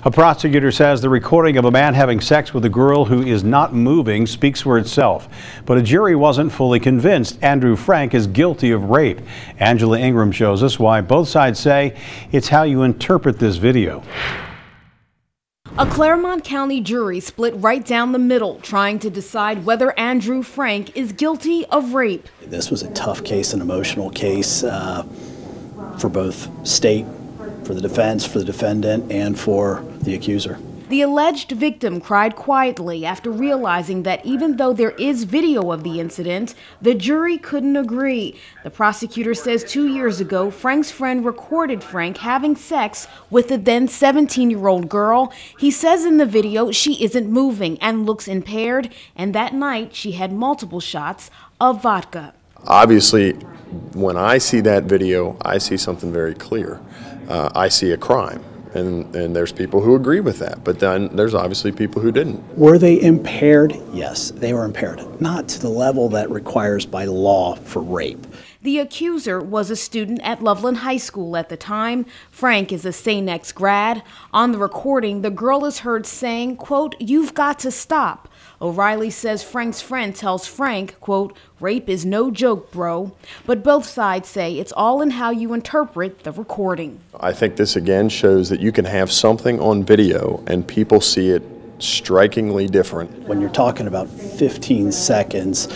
A prosecutor says the recording of a man having sex with a girl who is not moving speaks for itself. But a jury wasn't fully convinced Andrew Frank is guilty of rape. Angela Ingram shows us why both sides say it's how you interpret this video. A Clermont County jury split right down the middle, trying to decide whether Andrew Frank is guilty of rape. This was a tough case, an emotional case for both state, for the defense, for the defendant, and for the accuser. The alleged victim cried quietly after realizing that even though there is video of the incident, the jury couldn't agree. The prosecutor says 2 years ago, Frank's friend recorded Frank having sex with the then 17-year-old girl. He says in the video she isn't moving and looks impaired, and that night she had multiple shots of vodka. Obviously, when I see that video, I see something very clear. I see a crime. And there's people who agree with that, but then there's obviously people who didn't. Were they impaired? Yes, they were impaired. Not to the level that requires by law for rape. The accuser was a student at Loveland High School at the time. Frank is a St. X grad. On the recording, the girl is heard saying, quote, "You've got to stop." O'Reilly says Frank's friend tells Frank, quote, "Rape is no joke, bro." But both sides say it's all in how you interpret the recording. I think this again shows that you can have something on video and people see it strikingly different. When you're talking about 15 seconds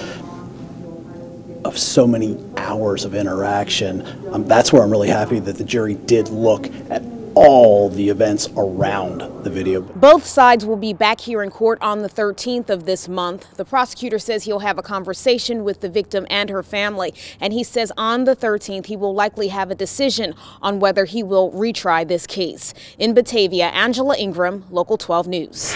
of so many hours of interaction, that's where I'm really happy that the jury did look at all the events around the video. Both sides will be back here in court on the 13th of this month. The prosecutor says he'll have a conversation with the victim and her family, and he says on the 13th he will likely have a decision on whether he will retry this case. In Batavia, Angela Ingram, Local 12 News.